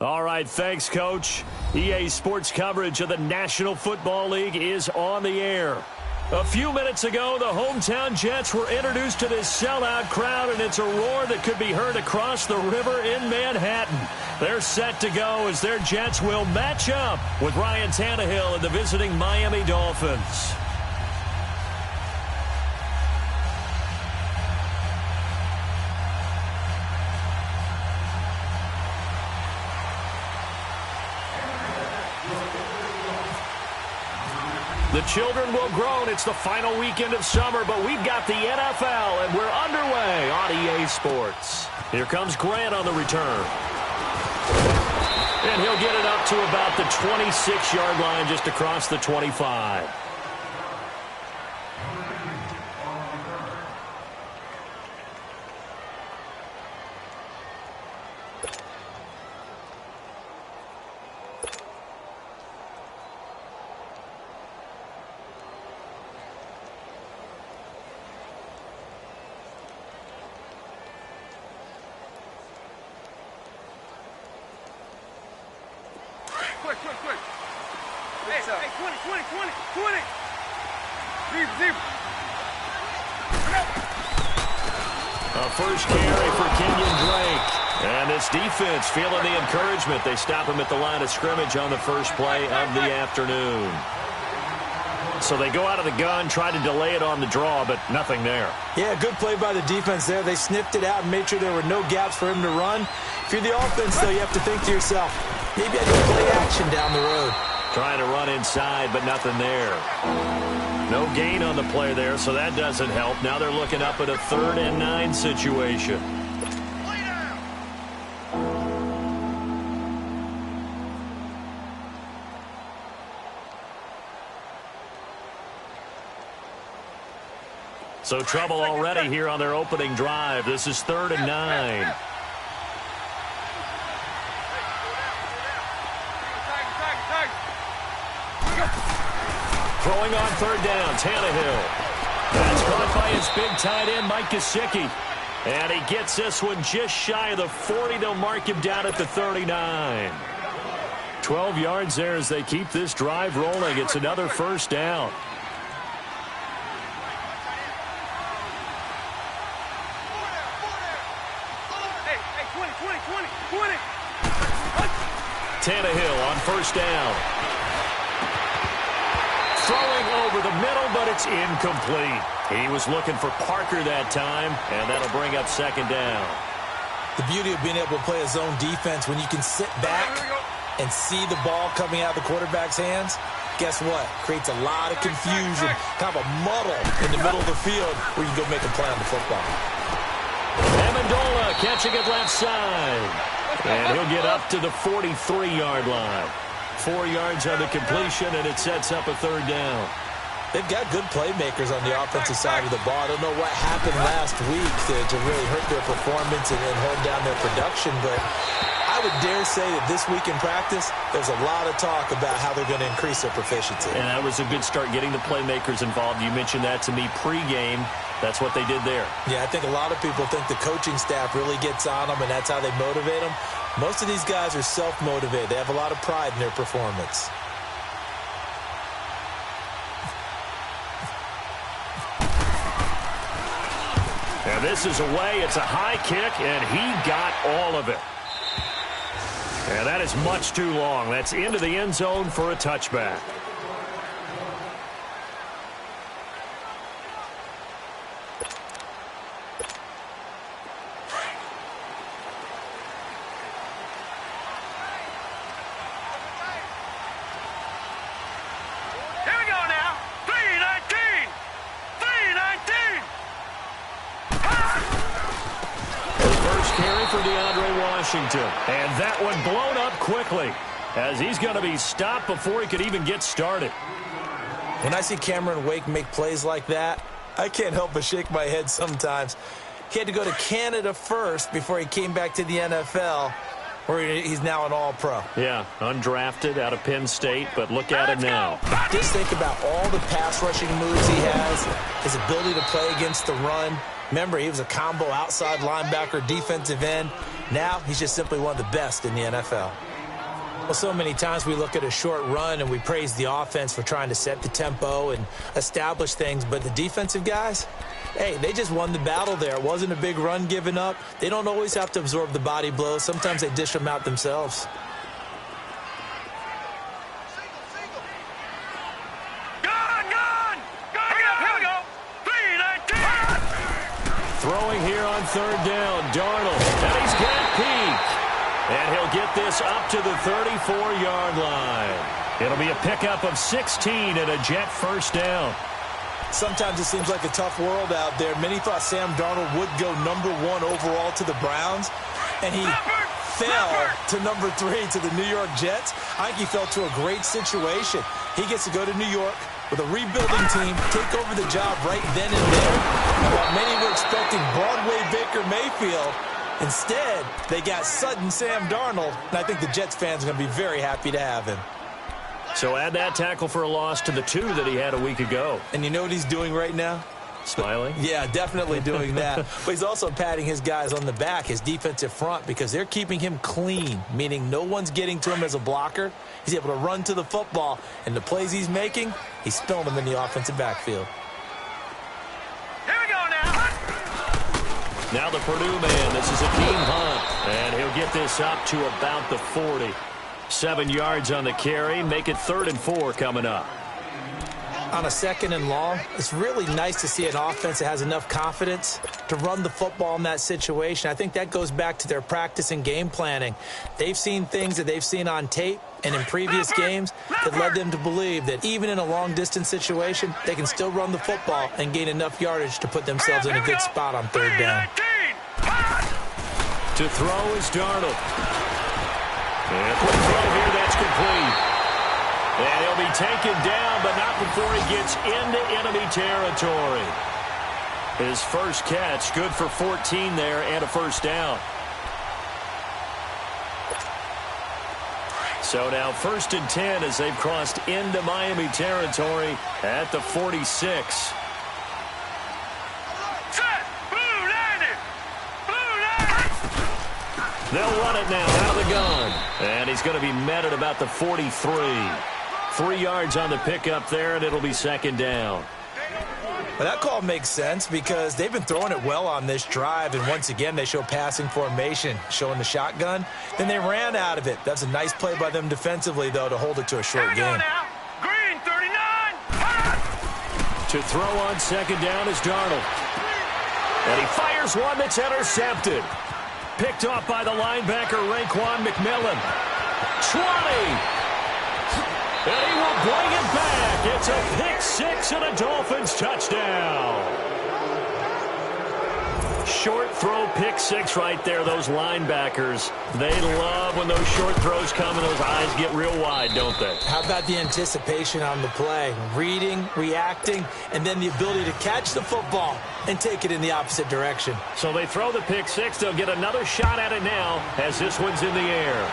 All right, thanks, Coach. EA Sports coverage of the National Football League is on the air. A few minutes ago, the hometown Jets were introduced to this sellout crowd, and it's a roar that could be heard across the river in Manhattan. They're set to go as their Jets will match up with Ryan Tannehill and the visiting Miami Dolphins. The children will groan. It's the final weekend of summer, but we've got the NFL, and we're underway on EA Sports. Here comes Grant on the return. And he'll get it up to about the 26-yard line, just across the 25. A first carry for Kenyon Drake. And this defense feeling the encouragement. They stop him at the line of scrimmage on the first play of the afternoon. So they go out of the gun, try to delay it on the draw, but nothing there. Yeah, good play by the defense there. They sniffed it out and made sure there were no gaps for him to run. If you're the offense, though, you have to think to yourself, maybe I can play action down the road. Trying to run inside, but nothing there. No gain on the play there, so that doesn't help. Now they're looking up at a 3rd and 9 situation. So trouble already here on their opening drive. This is 3rd and 9. Throwing on 3rd down, Tannehill. That's caught by his big tight end, Mike Gesicki. And he gets this one just shy of the 40. They'll mark him down at the 39. 12 yards there as they keep this drive rolling. It's another first down. Tannehill on first down. Throwing over the middle, but it's incomplete. He was looking for Parker that time, and that'll bring up 2nd down. The beauty of being able to play a zone defense, when you can sit back and see the ball coming out of the quarterback's hands, guess what? Creates a lot of confusion, kind of a muddle in the middle of the field where you can go make a play on the football. Amendola catching it left side. And he'll get up to the 43-yard line. 4 yards on the completion, and it sets up a 3rd down. They've got good playmakers on the offensive side of the ball. I don't know what happened last week to really hurt their performance and hold down their production, but I would dare say that this week in practice, there's a lot of talk about how they're going to increase their proficiency. And that was a good start, getting the playmakers involved. You mentioned that to me pregame. That's what they did there. Yeah, I think a lot of people think the coaching staff really gets on them, and that's how they motivate them. Most of these guys are self-motivated. They have a lot of pride in their performance. And this is away. It's a high kick, and he got all of it. And that is much too long. That's into the end zone for a touchback. And that one blown up quickly as he's going to be stopped before he could even get started. When I see Cameron Wake make plays like that, I can't help but shake my head sometimes. He had to go to Canada first before he came back to the NFL, where he's now an all-pro. Yeah, undrafted out of Penn State, but look at him now. Just think about all the pass rushing moves he has, his ability to play against the run. Remember, he was a combo outside linebacker, defensive end. Now he's just simply one of the best in the NFL. Well, so many times we look at a short run and we praise the offense for trying to set the tempo and establish things, but the defensive guys, hey, they just won the battle there. It wasn't a big run given up. They don't always have to absorb the body blows. Sometimes they dish them out themselves. Throwing here on third down, Darnold, and he's got Peak. And he'll get this up to the 34-yard line. It'll be a pickup of 16 and a Jet first down. Sometimes it seems like a tough world out there. Many thought Sam Darnold would go #1 overall to the Browns, and he fell to #3 to the New York Jets. I think he fell to a great situation. He gets to go to New York with a rebuilding team, take over the job right then and there. And while many were expecting Broadway Baker Mayfield, instead, they got sudden Sam Darnold, and I think the Jets fans are going to be very happy to have him. So add that tackle for a loss to the 2 that he had a week ago. And you know what he's doing right now? Smiling? Yeah, definitely doing that. But he's also patting his guys on the back, his defensive front, because they're keeping him clean, meaning no one's getting to him as a blocker. He's able to run to the football, and the plays he's making, he's spilling them in the offensive backfield. Now the Purdue man, this is a team punt, and he'll get this up to about the 40. 7 yards on the carry, make it 3rd and 4 coming up. On a 2nd and long, it's really nice to see an offense that has enough confidence to run the football in that situation. I think that goes back to their practice and game planning. They've seen things that they've seen on tape and in previous games that led them to believe that even in a long-distance situation, they can still run the football and gain enough yardage to put themselves in a good spot on 3rd down. To throw is Darnold. And quick throw here, that's complete. And he'll be taken down, but not before he gets into enemy territory. His first catch, good for 14 there and a first down. So now 1st and 10 as they've crossed into Miami territory at the 46. They'll run it now out of the gun. And he's going to be met at about the 43. 3 yards on the pickup there, and it'll be 2nd down. Well, that call makes sense because they've been throwing it well on this drive, and once again they show passing formation, showing the shotgun. Then they ran out of it. That's a nice play by them defensively, though, to hold it to a short game. Green 39. To throw on 2nd down is Darnold. And he fires one that's intercepted. Picked off by the linebacker, Raekwon McMillan. 20. And he will bring it back. It's a pick 6 and a Dolphins touchdown. Short throw pick 6 right there. Those linebackers, they love when those short throws come and those eyes get real wide, don't they? How about the anticipation on the play? Reading, reacting, and then the ability to catch the football and take it in the opposite direction. So they throw the pick 6. They'll get another shot at it now as this one's in the air.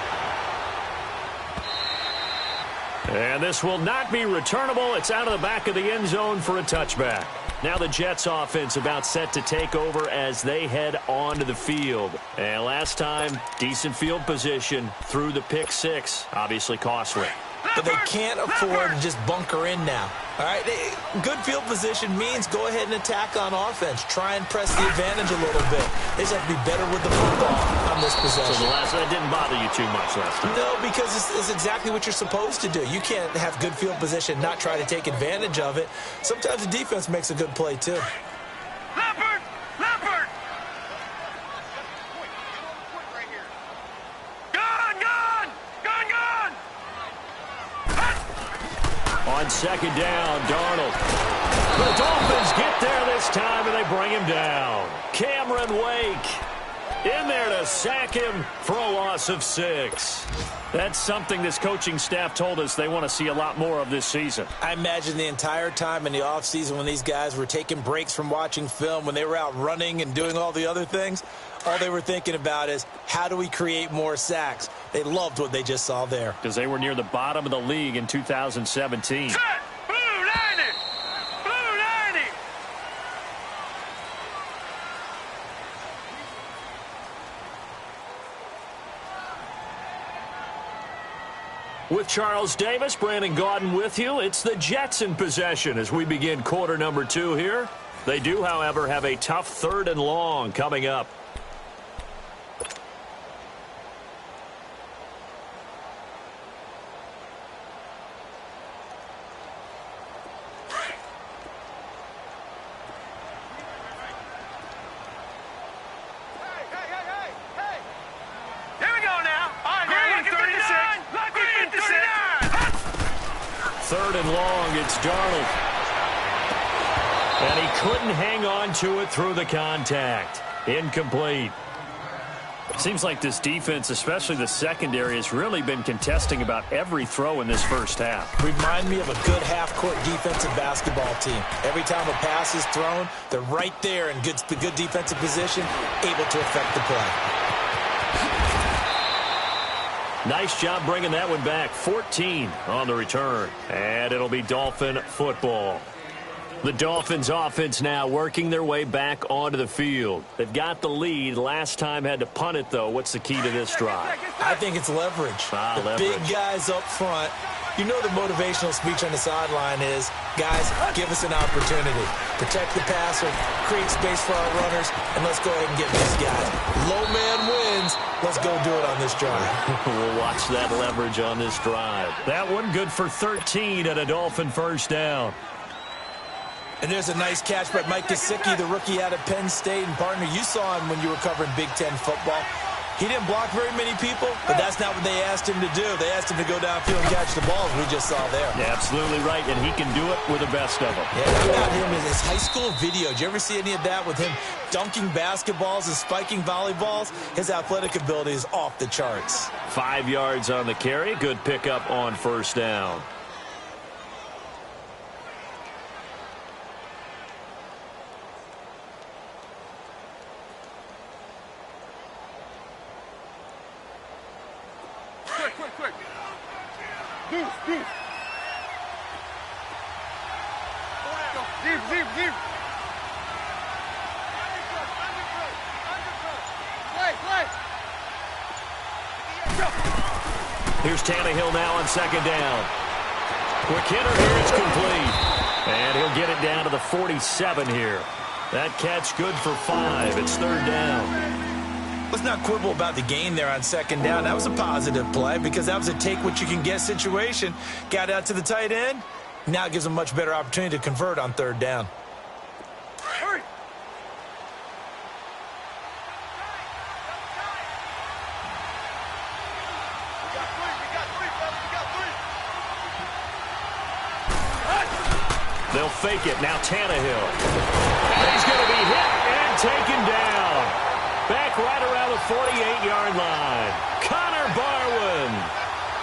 And this will not be returnable. It's out of the back of the end zone for a touchback. Now the Jets offense about set to take over as they head onto the field. And last time, decent field position through the pick 6. Obviously costly. But they can't afford to just bunker in now. All right, good field position means go ahead and attack on offense. Try and press the advantage a little bit. They just have to be better with the football on this possession. So the last one didn't bother you too much last time. No, because it's exactly what you're supposed to do. You can't have good field position, not try to take advantage of it. Sometimes the defense makes a good play too. Leopard! Leopard! Gun! Gun! Gun! Gun! On 2nd down, Darnold. The Dolphins get there this time, and they bring him down. Cameron Wake in there to sack him for a loss of 6. That's something this coaching staff told us they want to see a lot more of this season. I imagine the entire time in the offseason when these guys were taking breaks from watching film, when they were out running and doing all the other things, all they were thinking about is, how do we create more sacks? They loved what they just saw there. Because they were near the bottom of the league in 2017. Set! Blue 90! Blue 90! With Charles Davis, Brandon Gaudin with you. It's the Jets in possession as we begin quarter number 2 here. They do, however, have a tough 3rd and long coming up. It's Darnold. And he couldn't hang on to it through the contact. Incomplete. Seems like this defense, especially the secondary, has really been contesting about every throw in this first half. Remind me of a good half-court defensive basketball team. Every time a pass is thrown, they're right there in good defensive position, able to affect the play. Nice job bringing that one back. 14 on the return. And it'll be Dolphin football. The Dolphins offense now working their way back onto the field. They've got the lead. Last time had to punt it, though. What's the key to this drive? I think it's leverage. The big guys up front. You know the motivational speech on the sideline is, guys, give us an opportunity. Protect the passer, create space for our runners, and let's go ahead and get these guys. Low man wins. Let's go do it on this drive. We'll watch that leverage on this drive. That one good for 13 at a Dolphin first down. And there's a nice catch by Mike Gesicki, the rookie out of Penn State. And, partner, you saw him when you were covering Big Ten football. He didn't block very many people, but that's not what they asked him to do. They asked him to go downfield and catch the ball, as we just saw there. Yeah, absolutely right, and he can do it with the best of them. Yeah, how about him in his high school video? Did you ever see any of that with him dunking basketballs and spiking volleyballs? His athletic ability is off the charts. 5 yards on the carry. Good pickup on first down. Quick. Deuce. Deep. Play. Here's Tannehill now on second down. Quick hitter here, it's complete. And he'll get it down to the 47 here. That catch good for 5. It's 3rd down. Let's not quibble about the gain there on second down. That was a positive play because that was a take-what-you-can-get situation. Got out to the tight end. Now it gives them a much better opportunity to convert on 3rd down. Hurry. They'll fake it. Now Tannehill. He's going to be hit and taken down. Back right around the 48-yard line. Connor Barwin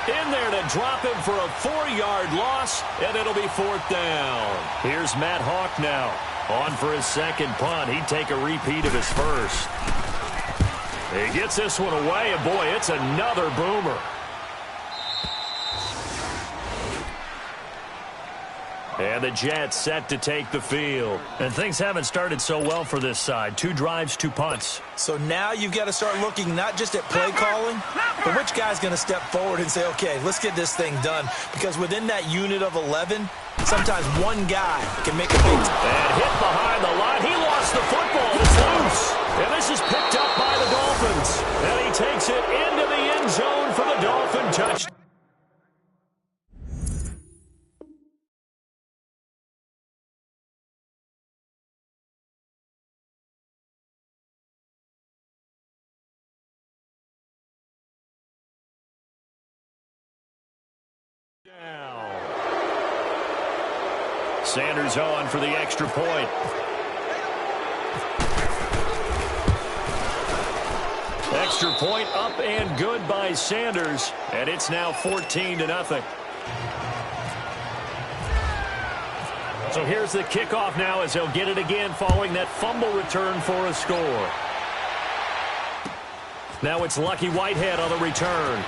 in there to drop him for a 4-yard loss, and it'll be 4th down. Here's Matt Hawk now on for his second punt. He'd take a repeat of his first. He gets this one away, and boy, it's another boomer. And the Jets set to take the field. And things haven't started so well for this side. 2 drives, 2 punts. So now you've got to start looking not just at play calling, but which guy's going to step forward and say, okay, let's get this thing done. Because within that unit of 11, sometimes one guy can make a big... And hit behind the line. He lost the football. It's loose. And this is picked up by the Dolphins. And he takes it into the end zone for the Dolphin touchdown. Sanders on for the extra point. Extra point up and good by Sanders, and it's now 14-0. So here's the kickoff now as they'll get it again following that fumble return for a score. Now it's Lucky Whitehead on the return.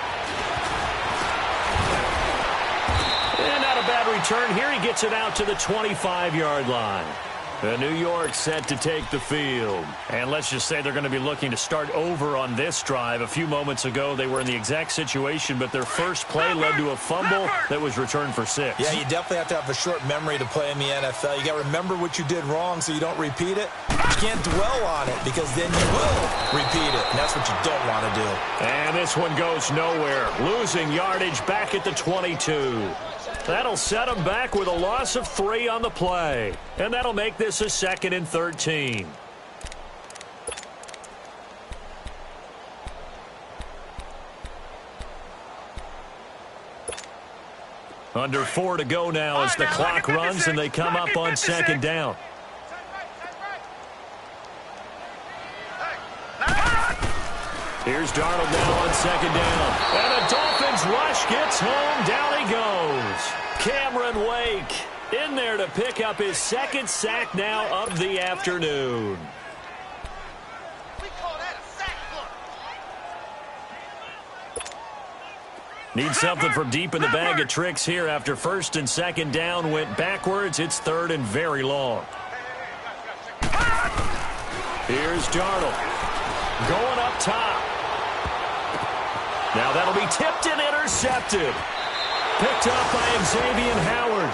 And not a bad return here. He gets it out to the 25-yard line. New York set to take the field. And let's just say they're going to be looking to start over on this drive. A few moments ago, they were in the exact situation, but their first play led to a fumble that was returned for 6. Yeah, you definitely have to have a short memory to play in the NFL. You got to remember what you did wrong so you don't repeat it. You can't dwell on it because then you will repeat it, and that's what you don't want to do. And this one goes nowhere. Losing yardage back at the 22. That'll set them back with a loss of 3 on the play. And that'll make this a 2nd and 13. Under 4 to go now as the clock runs and they come up on 2nd down. Here's Darnold now on 2nd down. And the Dolphins rush gets home. Down he goes. Cameron Wake in there to pick up his 2nd sack now of the afternoon. We call that a sack Need something from deep in the bag of tricks here after 1st and 2nd down went backwards. It's 3rd and very long. Here's Darnold going up top. Now that'll be tipped and intercepted. Picked up by Xavier Howard.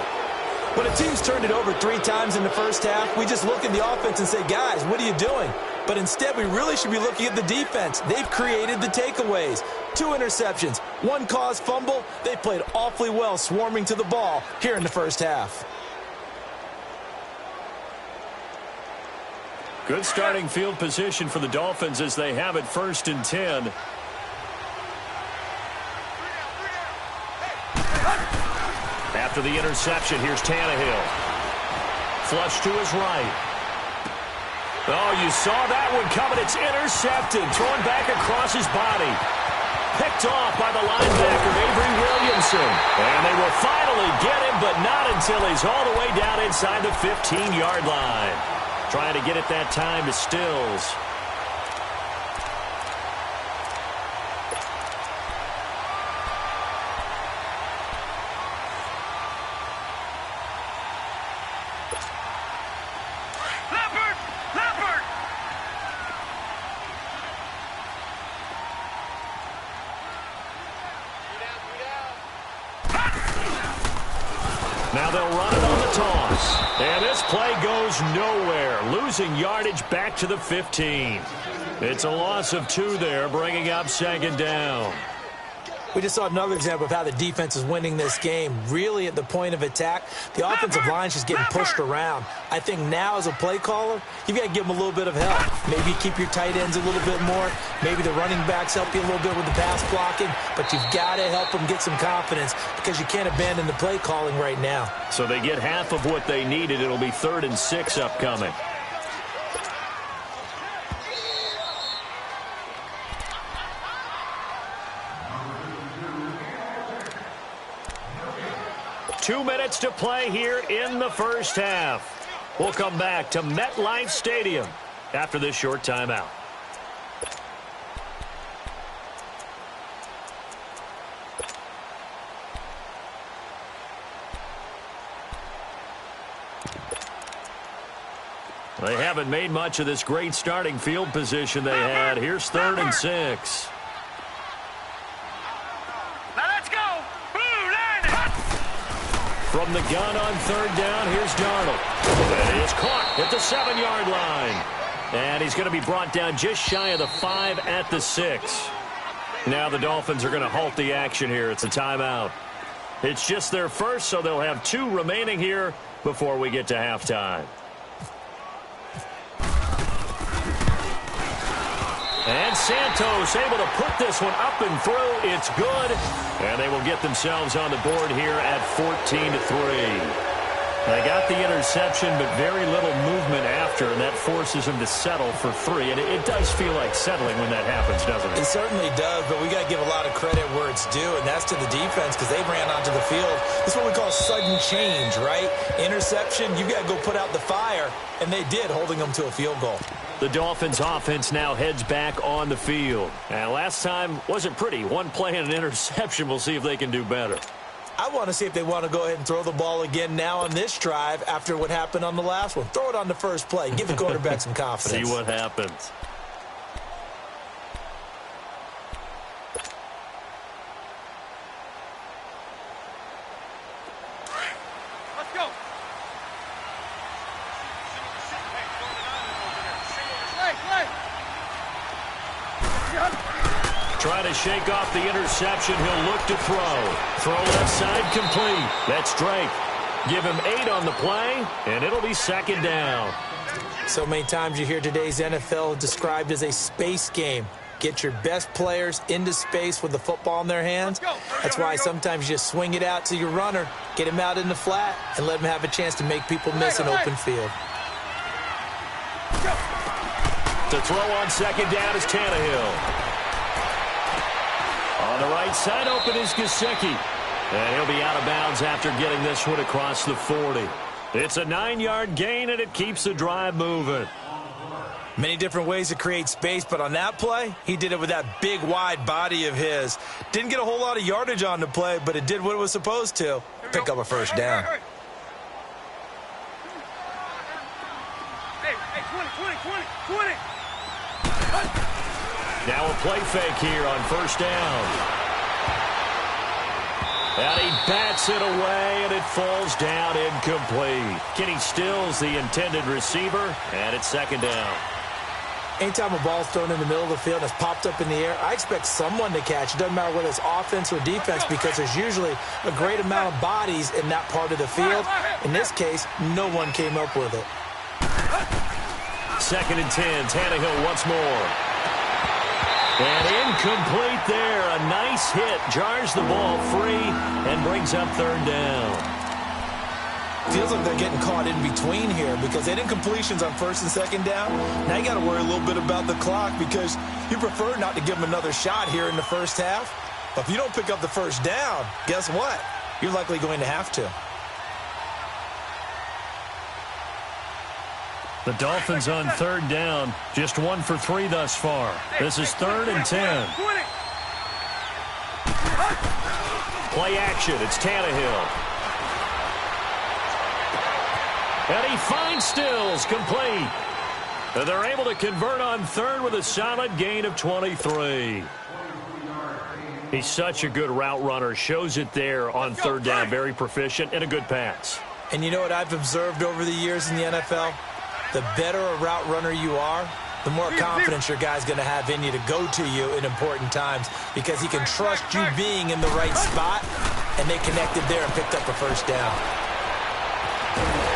When a team's turned it over 3 times in the first half, we just look at the offense and say, guys, what are you doing? But instead, we really should be looking at the defense. They've created the takeaways. 2 interceptions, 1 caused fumble. They played awfully well swarming to the ball here in the first half. Good starting field position for the Dolphins as they have it 1st and 10. After the interception, here's Tannehill. Flush to his right. Oh, you saw that one coming. It's intercepted. Thrown back across his body. Picked off by the linebacker, Avery Williamson. And they will finally get him, but not until he's all the way down inside the 15-yard line. Trying to get it that time to Stills. Now they'll run it on the toss. And this play goes nowhere. Losing yardage back to the 15. It's a loss of 2 there, bringing up 2nd down. We just saw another example of how the defense is winning this game. Really at the point of attack, the offensive line is just getting pushed around. I think now as a play caller, you've got to give them a little bit of help. Maybe keep your tight ends a little bit more. Maybe the running backs help you a little bit with the pass blocking. But you've got to help them get some confidence because you can't abandon the play calling right now. So they get half of what they needed. It'll be 3rd and 6 upcoming. Two minutes to play here in the first half. We'll come back to MetLife Stadium after this short timeout. They haven't made much of this great starting field position they had. Here's 3rd and 6. From the gun on 3rd down, here's Darnold. And he's caught at the 7-yard line. And he's going to be brought down just shy of the 5 at the 6. Now the Dolphins are going to halt the action here. It's a timeout. It's just their first, so they'll have 2 remaining here before we get to halftime. And Santos able to put this one up and through. It's good. And they will get themselves on the board here at 14-3. They got the interception, but very little movement after, and that forces them to settle for 3. And it does feel like settling when that happens, doesn't it? It certainly does, but we got to give a lot of credit where it's due, and that's to the defense because they ran onto the field. This is what we call sudden change, right? Interception, you got to go put out the fire, and they did, holding them to a field goal. The Dolphins offense now heads back on the field. And last time wasn't pretty. 1 play and an interception. We'll see if they can do better. I want to see if they want to go ahead and throw the ball again now on this drive after what happened on the last one. Throw it on the first play. Give the quarterback some confidence. See what happens. Let's go. Try to shake off the interception. He'll look to throw. Throw left side complete. That's Drake. Give him 8 on the play, and it'll be second down. So many times you hear today's NFL described as a space game. Get your best players into space with the football in their hands. That's why sometimes you just swing it out to your runner, get him out in the flat, and let him have a chance to make people miss an open field. To throw on second down is Tannehill. On the right side, open is Gesicki. And he'll be out of bounds after getting this one across the 40. It's a 9-yard gain, and it keeps the drive moving. Many different ways to create space, but on that play, he did it with that big, wide body of his. Didn't get a whole lot of yardage on the play, but it did what it was supposed to. Pick up a first down. Hey, 20. Now a play fake here on first down. And he bats it away, and it falls down incomplete. Kenny Stills, the intended receiver, and it's second down. Anytime a ball's thrown in the middle of the field and it's popped up in the air, I expect someone to catch. It doesn't matter whether it's offense or defense because there's usually a great amount of bodies in that part of the field. In this case, no one came up with it. Second and 10, Tannehill once more. And incomplete there. A nice hit. Jars the ball free and brings up third down. Feels like they're getting caught in between here because they did incompletions on first and second down. Now you got to worry a little bit about the clock because you prefer not to give them another shot here in the first half. But if you don't pick up the first down, guess what? You're likely going to have to. The Dolphins on third down, just 1 for 3 thus far. This is 3rd and 10. Play action, it's Tannehill. And he finds Stills, complete. And they're able to convert on third with a solid gain of 23. He's such a good route runner, shows it there on third down, very proficient and a good pass. And you know what I've observed over the years in the NFL? The better a route runner you are, the more confidence your guy's going to have in you to go to you in important times because he can trust you being in the right spot, and they connected there and picked up a first down.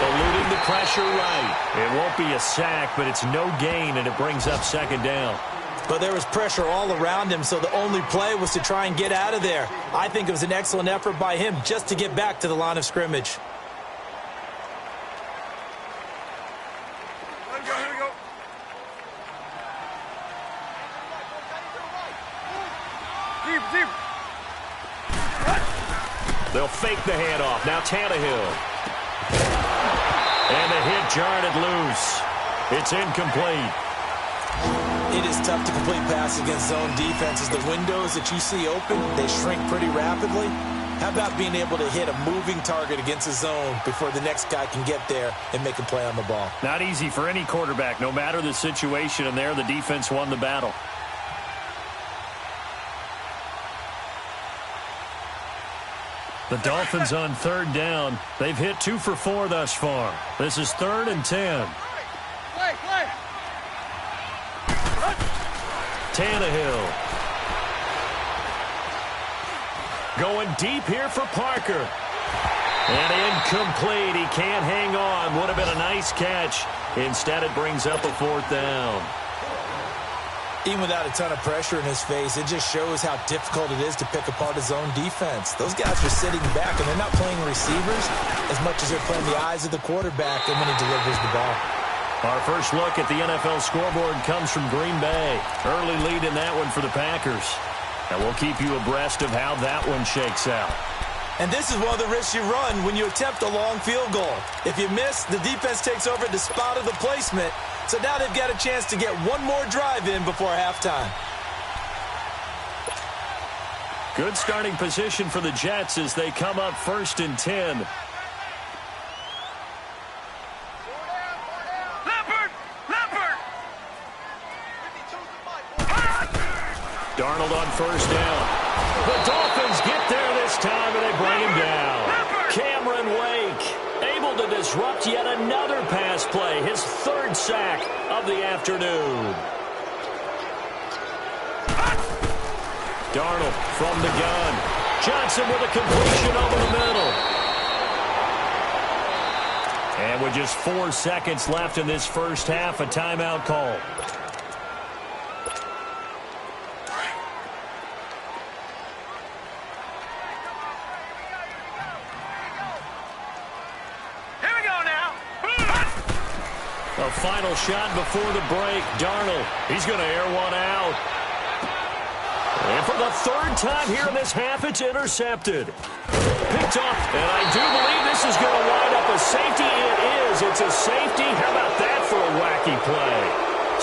Eluding the pressure right. It won't be a sack, but it's no gain, and it brings up second down. But there was pressure all around him, so the only play was to try and get out of there. I think it was an excellent effort by him just to get back to the line of scrimmage. They'll fake the handoff. Now Tannehill. And the hit jarred it loose. It's incomplete. It is tough to complete passes against zone defenses. The windows that you see open, they shrink pretty rapidly. How about being able to hit a moving target against a zone before the next guy can get there and make a play on the ball? Not easy for any quarterback, no matter the situation, and there the defense won the battle. The Dolphins on third down. They've hit 2 for 4 thus far. This is 3rd and 10. Tannehill. Going deep here for Parker. And incomplete. He can't hang on. Would have been a nice catch. Instead, it brings up a 4th down. Even without a ton of pressure in his face, it just shows how difficult it is to pick apart his own defense. Those guys are sitting back, and they're not playing receivers as much as they're playing the eyes of the quarterback and when he delivers the ball. Our first look at the NFL scoreboard comes from Green Bay. Early lead in that one for the Packers. And we'll keep you abreast of how that one shakes out. And this is one of the risks you run when you attempt a long field goal. If you miss, the defense takes over the spot of the placement. So now they've got a chance to get one more drive in before halftime. Good starting position for the Jets as they come up 1st and 10. Darnold on 1st down. The Dolphins get there this time, and they bring him down. Cameron Wake able to disrupt yet another pass play, his 3rd sack of the afternoon. Darnold from the gun. Johnson with a completion over the middle. And with just 4 seconds left in this first half, a timeout call. A final shot before the break. Darnold, he's going to air one out. And for the 3rd time here in this half, it's intercepted. Picked off, and I do believe this is going to wind up a safety. It is. It's a safety. How about that for a wacky play?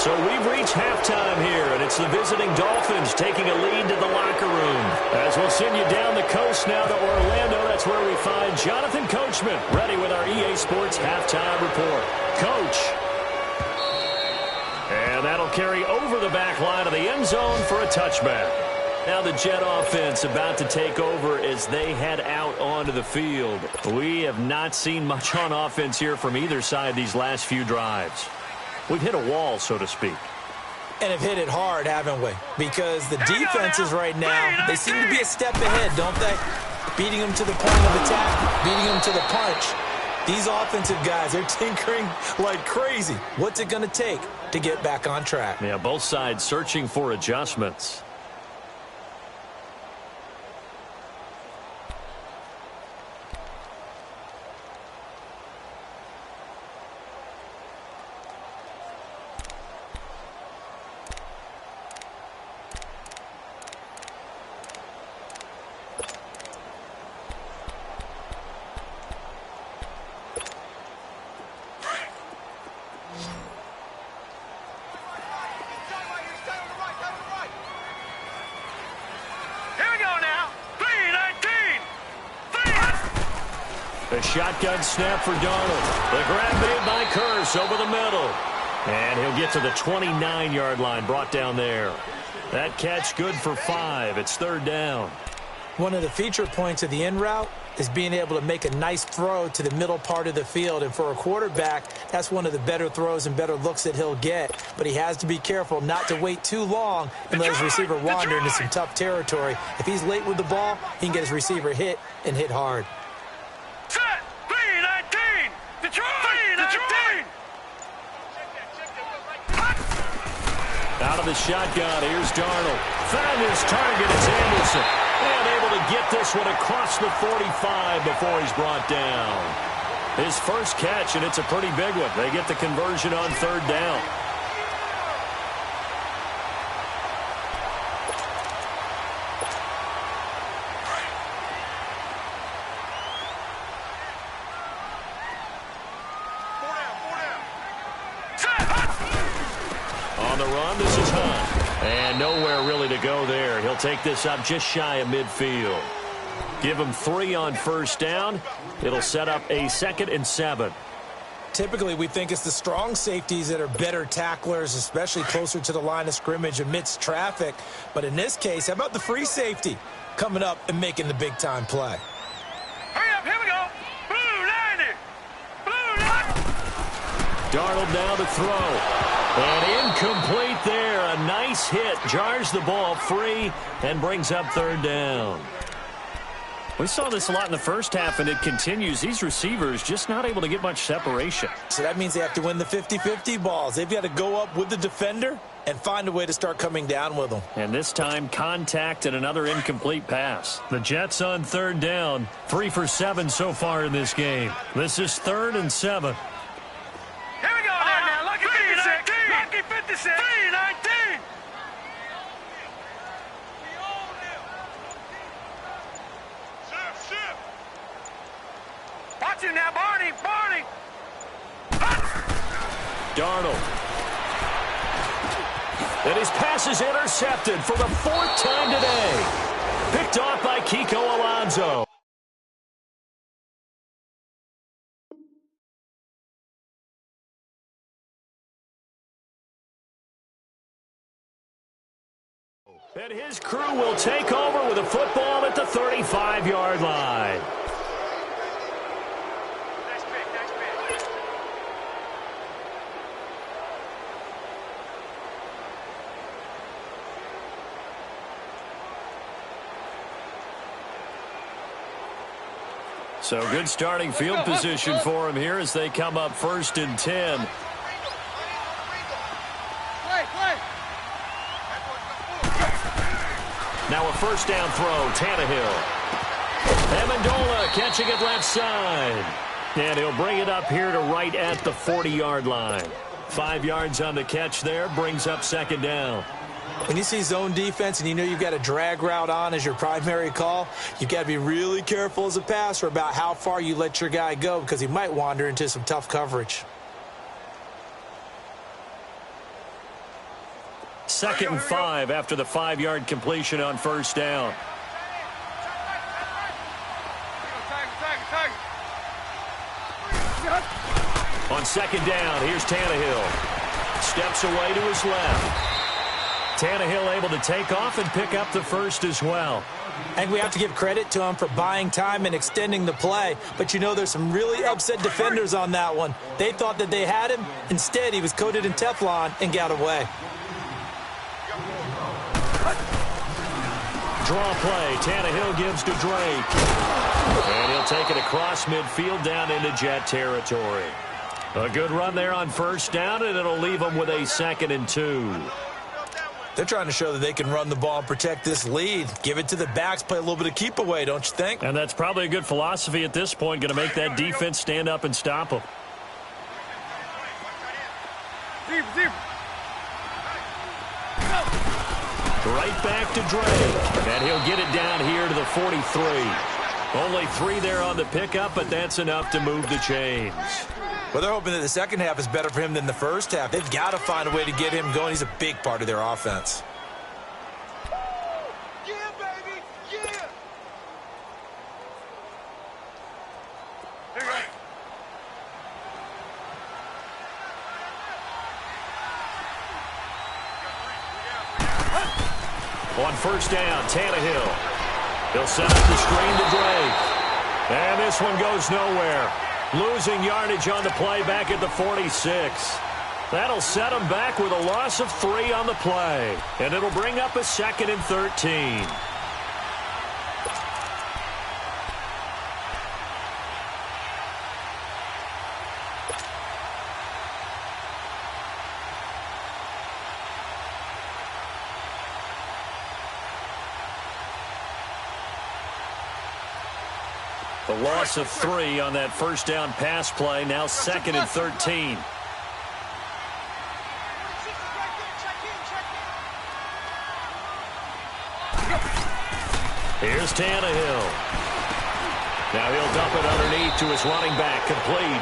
So we've reached halftime here, and it's the visiting Dolphins taking a lead to the locker room. As we'll send you down the coast now to Orlando, that's where we find Jonathan Coachman, ready with our EA Sports Halftime Report. Coach. And that'll carry over the back line of the end zone for a touchback. Now the Jet offense about to take over as they head out onto the field. We have not seen much on offense here from either side these last few drives. We've hit a wall, so to speak. And have hit it hard, haven't we? Because the defenses right now, they seem to be a step ahead, don't they? Beating them to the point of attack, beating them to the punch. These offensive guys, they're tinkering like crazy. What's it going to take to get back on track? Yeah, both sides searching for adjustments. A shotgun snap for Darnold. The grab made by Curse over the middle. And he'll get to the 29-yard line, brought down there. That catch good for 5. It's 3rd down. One of the feature points of the in route is being able to make a nice throw to the middle part of the field. And for a quarterback, that's one of the better throws and better looks that he'll get. But he has to be careful not to wait too long and let his receiver wander into some tough territory. If he's late with the ball, he can get his receiver hit and hit hard. Out of the shotgun, here's Darnold. Found his target, it's Anderson. And able to get this one across the 45 before he's brought down. His first catch, and it's a pretty big one. They get the conversion on 3rd down. This is Hunt. And nowhere really to go there. He'll take this up just shy of midfield. Give him 3 on 1st down. It'll set up a 2nd and 7. Typically, we think it's the strong safeties that are better tacklers, especially closer to the line of scrimmage amidst traffic. But in this case, how about the free safety coming up and making the big-time play? Hurry up, here we go. Blue 90. Blue 90. Darnold now to throw. And incomplete there. A nice hit. Jars the ball free and brings up 3rd down. We saw this a lot in the first half, and it continues. These receivers just not able to get much separation. So that means they have to win the 50-50 balls. They've got to go up with the defender and find a way to start coming down with them. And this time, contact and another incomplete pass. The Jets on 3rd down. 3 for 7 so far in this game. This is 3rd and 7. Here we go now. Lucky 56. Lucky 56. 319. Watch him now, Barney. Barney. Darnold. And his pass is intercepted for the 4th time today. Picked picked off by Kiko Alonso. And his crew will take over with a football at the 35-yard line. Nice pick, nice pick. So good starting field position for him here as they come up 1st and 10. Now a first down throw, Tannehill. Amendola catching it left side. And he'll bring it up here to right at the 40-yard line. 5 yards on the catch there, brings up 2nd down. When you see zone defense and you know you've got a drag route on as your primary call, you've got to be really careful as a passer about how far you let your guy go because he might wander into some tough coverage. 2nd and 5 after the 5-yard completion on first down. On 2nd down, here's Tannehill. Steps away to his left. Tannehill able to take off and pick up the first as well. And we have to give credit to him for buying time and extending the play. But you know there's some really upset defenders on that one. They thought that they had him. Instead, he was coated in Teflon and got away. Draw play. Tannehill gives to Drake. And he'll take it across midfield down into Jet territory. A good run there on first down, and it'll leave them with a 2nd and 2. They're trying to show that they can run the ball and protect this lead. Give it to the backs, play a little bit of keep away, don't you think? And that's probably a good philosophy at this point, going to make that defense stand up and stop them. Right back to Drake, and he'll get it down here to the 43. Only 3 there on the pickup, but that's enough to move the chains. Well, they're hoping that the second half is better for him than the first half. They've got to find a way to get him going. He's a big part of their offense. Yeah, baby, yeah. Here we go. On first down, Tannehill. He'll set up the screen to Drake. And this one goes nowhere. Losing yardage on the play back at the 46. That'll set him back with a loss of 3 on the play. And it'll bring up a 2nd and 13. The loss of 3 on that first down pass play, now 2nd and 13. Here's Tannehill. Now he'll dump it underneath to his running back, complete.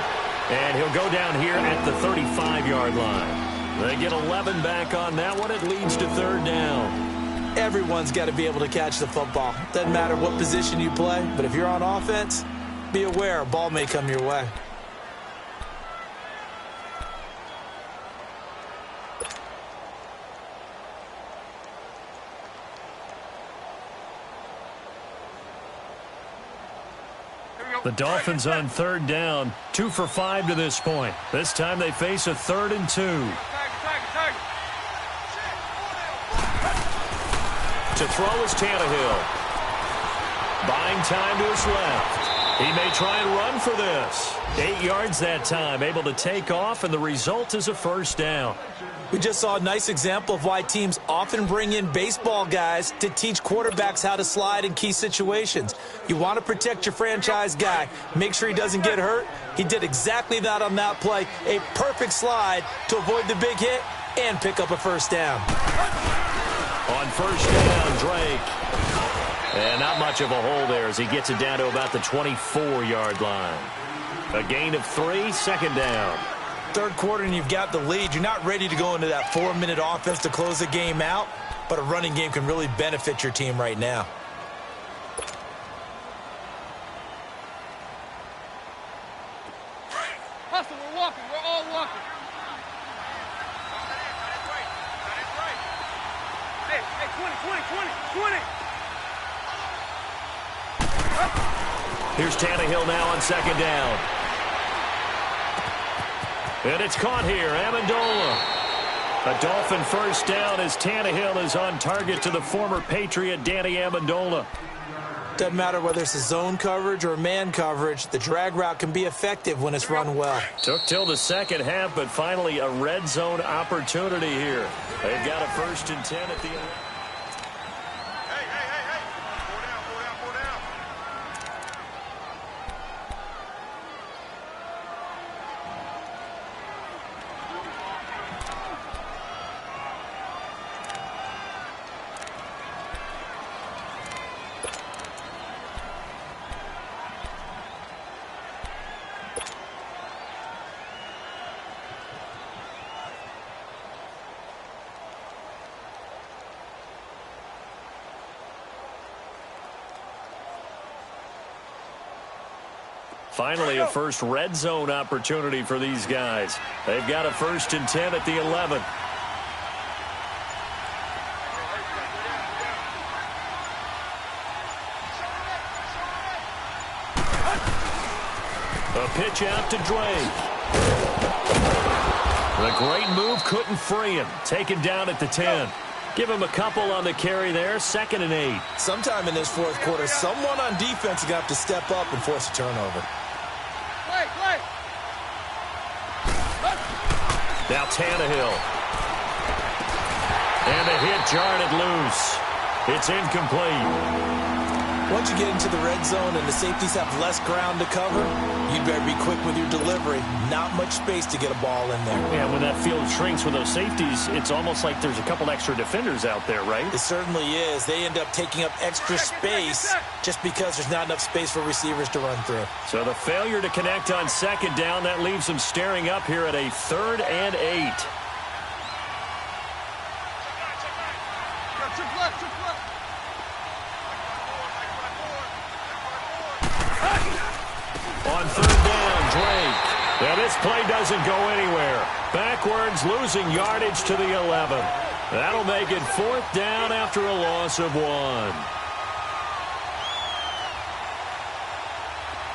And he'll go down here at the 35-yard line. They get 11 back on that one. It leads to 3rd down. Everyone's got to be able to catch the football. Doesn't matter what position you play, but if you're on offense, be aware a ball may come your way. The Dolphins on 3rd down, 2 for 5 to this point. This time they face a 3rd and 2. To throw is Tannehill. Buying time to his left. He may try and run for this. 8 yards that time, able to take off, and the result is a first down. We just saw a nice example of why teams often bring in baseball guys to teach quarterbacks how to slide in key situations. You want to protect your franchise guy. Make sure he doesn't get hurt. He did exactly that on that play. A perfect slide to avoid the big hit and pick up a first down. On first down, Drake. And not much of a hole there as he gets it down to about the 24-yard line. A gain of 3, 2nd down. 3rd quarter and you've got the lead. You're not ready to go into that 4-minute offense to close the game out, but a running game can really benefit your team right now. 20. Here's Tannehill now on second down. And it's caught here, Amendola. A Dolphin first down as Tannehill is on target to the former Patriot Danny Amendola. Doesn't matter whether it's a zone coverage or man coverage, the drag route can be effective when it's run well. Took till the second half, but finally a red zone opportunity here. They've got a 1st and 10 at the end. Finally, a first red zone opportunity for these guys. They've got a 1st and 10 at the 11. A pitch out to Drake. The great move couldn't free him. Taken down at the 10. Give him a couple on the carry there. 2nd and 8. Sometime in this fourth quarter, someone on defense is going to have to step up and force a turnover. Now Tannehill. And the hit jarred it loose. It's incomplete. Once you get into the red zone and the safeties have less ground to cover, you'd better be quick with your delivery. Not much space to get a ball in there. Yeah, when that field shrinks with those safeties, it's almost like there's a couple extra defenders out there, right? It certainly is. They end up taking up extra space just because there's not enough space for receivers to run through. So the failure to connect on second down, that leaves them staring up here at a 3rd and 8. On 3rd down, Drake. Now this play doesn't go anywhere. Backwards, losing yardage to the 11. That'll make it 4th down after a loss of 1.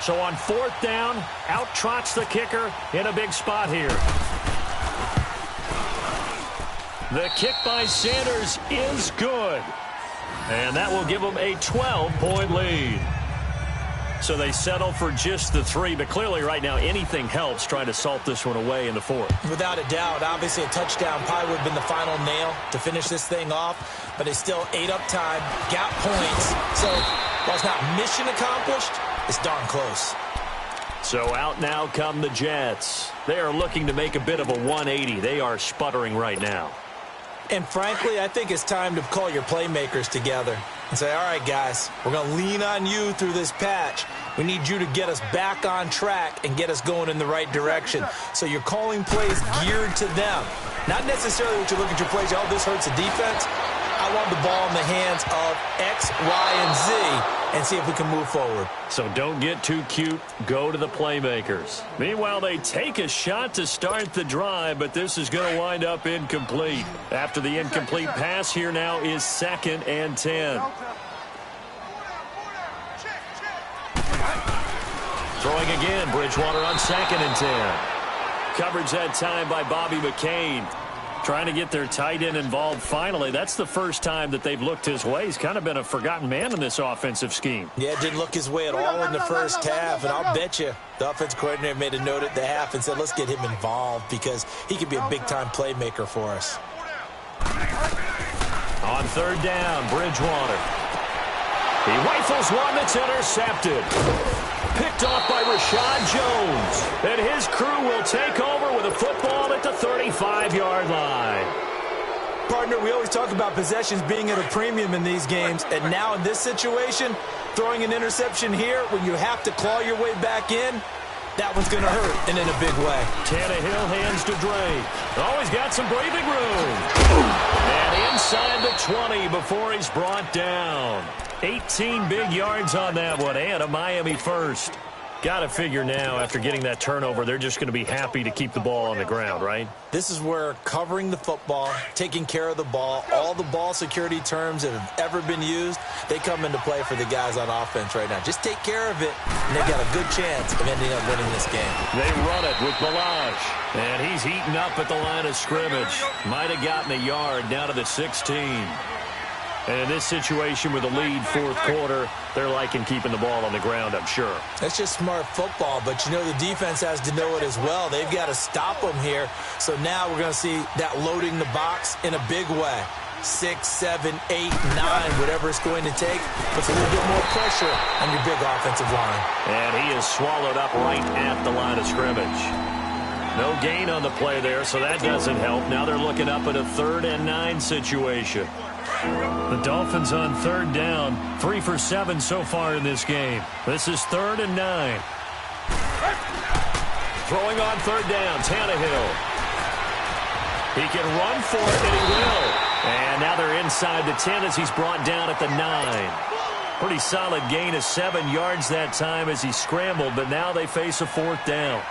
So on 4th down, out trots the kicker in a big spot here. The kick by Sanders is good. And that will give them a 12-point lead. So they settle for just the 3, but clearly right now anything helps trying to salt this one away in the 4th. Without a doubt, obviously a touchdown probably would have been the final nail to finish this thing off, but they still ate up time, got points. So while it's not mission accomplished, it's darn close. So out now come the Jets. They are looking to make a bit of a 180. They are sputtering right now. And frankly, I think it's time to call your playmakers together and say, all right, guys, we're going to lean on you through this patch. We need you to get us back on track and get us going in the right direction. So you're calling plays geared to them. Not necessarily what you look at your plays, oh, this hurts the defense. I want the ball in the hands of X, Y, and Z and see if we can move forward. So don't get too cute. Go to the playmakers. Meanwhile, they take a shot to start the drive, but this is going to wind up incomplete. After the incomplete pass, here now is 2nd and 10. Throwing again, Bridgewater on 2nd and 10. Coverage that time by Bobby McCain. Trying to get their tight end involved finally. That's the first time that they've looked his way. He's kind of been a forgotten man in this offensive scheme. Yeah, it didn't look his way at all in the first half, and I'll bet you the offensive coordinator made a note at the half and said, let's get him involved because he could be a big-time playmaker for us. On 3rd down, Bridgewater. He rifles one that's intercepted. Picked off by Rashad Jones. And his crew will take over with a football at the 35-yard line. Partner, we always talk about possessions being at a premium in these games, and now in this situation, throwing an interception here when you have to claw your way back in, that one's going to hurt, and in a big way. Tannehill hands to Drake. Oh, he's got some breathing room. And inside the 20 before he's brought down. 18 big yards on that one, and a Miami first. Got to figure now, after getting that turnover, they're just going to be happy to keep the ball on the ground, right? This is where covering the football, taking care of the ball, all the ball security terms that have ever been used, they come into play for the guys on offense right now. Just take care of it, and they've got a good chance of ending up winning this game. They run it with Balaj, and he's heating up at the line of scrimmage. Might have gotten a yard down to the 16. And in this situation with a lead fourth quarter, they're liking keeping the ball on the ground, I'm sure. That's just smart football, but you know the defense has to know it as well. They've got to stop them here. So now we're going to see that loading the box in a big way. 6, 7, 8, 9, whatever it's going to take. Puts a little bit more pressure on your big offensive line. And he is swallowed up right at the line of scrimmage. No gain on the play there, so that doesn't help. Now they're looking up at a 3rd and 9 situation. The Dolphins on 3rd down, 3 for 7 so far in this game. This is 3rd and 9. Throwing on 3rd down, Tannehill. He can run for it, and he will. And now they're inside the 10 as he's brought down at the 9. Pretty solid gain of 7 yards that time as he scrambled, but now they face a 4th down.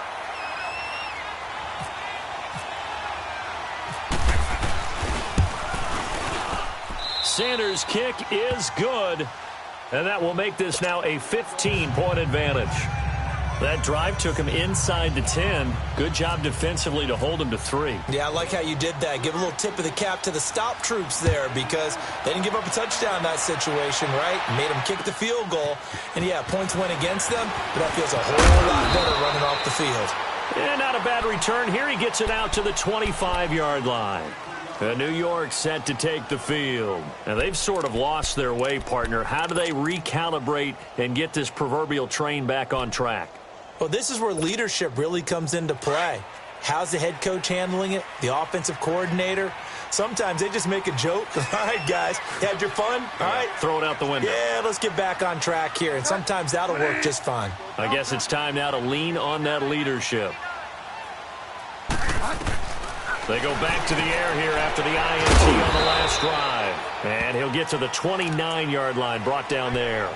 Sanders' kick is good, and that will make this now a 15-point advantage. That drive took him inside the 10. Good job defensively to hold him to 3. Yeah, I like how you did that. Give a little tip of the cap to the stop troops there because they didn't give up a touchdown in that situation, right? Made them kick the field goal. And, yeah, points went against them, but that feels a whole lot better running off the field. And not a bad return. Here he gets it out to the 25-yard line. New York set to take the field. Now, they've sort of lost their way, partner. How do they recalibrate and get this proverbial train back on track? Well, this is where leadership really comes into play. How's the head coach handling it? The offensive coordinator? Sometimes they just make a joke. All right, guys, had your fun? All right. Throw it out the window. Yeah, let's get back on track here. And sometimes that'll work just fine. I guess it's time now to lean on that leadership. They go back to the air here after the INT on the last drive. And he'll get to the 29-yard line, brought down there.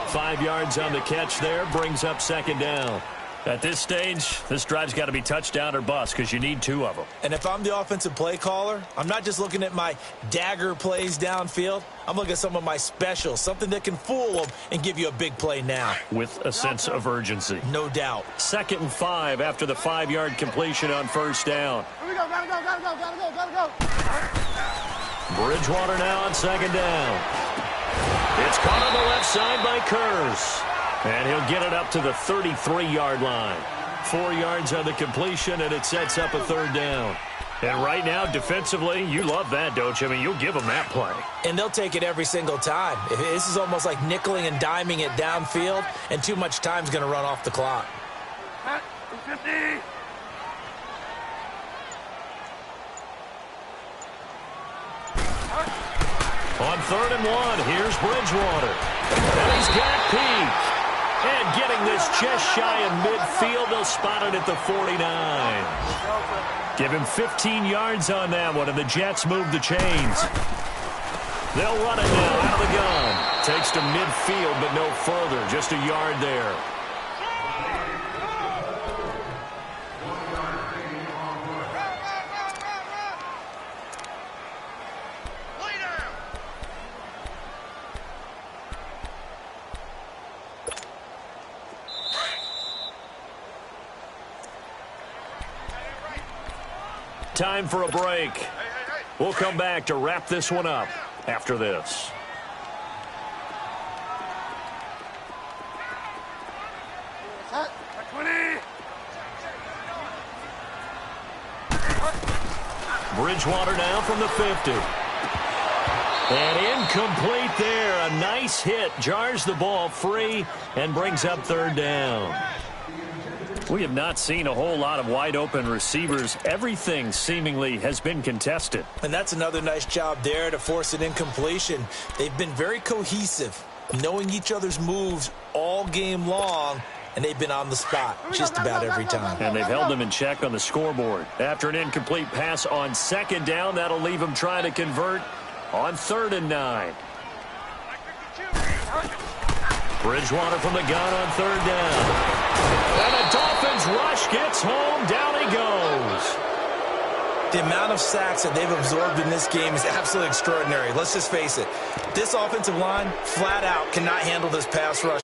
5 yards on the catch there, brings up 2nd down. At this stage, this drive's got to be touchdown or bust because you need 2 of them. And if I'm the offensive play caller, I'm not just looking at my dagger plays downfield. I'm looking at some of my specials, something that can fool them and give you a big play now. With a sense of urgency. No doubt. 2nd and 5 after the 5-yard completion on 1st down. Here we go, gotta go. Bridgewater now on 2nd down. It's caught on the left side by Kurz. And he'll get it up to the 33-yard line. 4 yards on the completion, and it sets up a 3rd down. And right now, defensively, you love that, don't you? I mean, you'll give them that play. And they'll take it every single time. This is almost like nickeling and diming it downfield, and too much time's going to run off the clock. 250. On 3rd and 1, here's Bridgewater. And he's got Peak. And getting this just shy of midfield, they'll spot it at the 49. Give him 15 yards on that one, and the Jets move the chains. They'll run it now out of the gun. Takes to midfield, but no further, just a yard there. Time for a break. We'll come back to wrap this one up after this. Bridgewater now from the 50. And incomplete there. A nice hit. Jars the ball free and brings up 3rd down. We have not seen a whole lot of wide-open receivers. Everything seemingly has been contested. And that's another nice job there to force an incompletion. They've been very cohesive, knowing each other's moves all game long, and they've been on the spot just about every time. And they've held them in check on the scoreboard. After an incomplete pass on 2nd down, that'll leave them trying to convert on 3rd and 9. Bridgewater from the gun on third down. And the Dolphins rush gets home. Down he goes. The amount of sacks that they've absorbed in this game is absolutely extraordinary. Let's just face it. This offensive line, flat out, cannot handle this pass rush.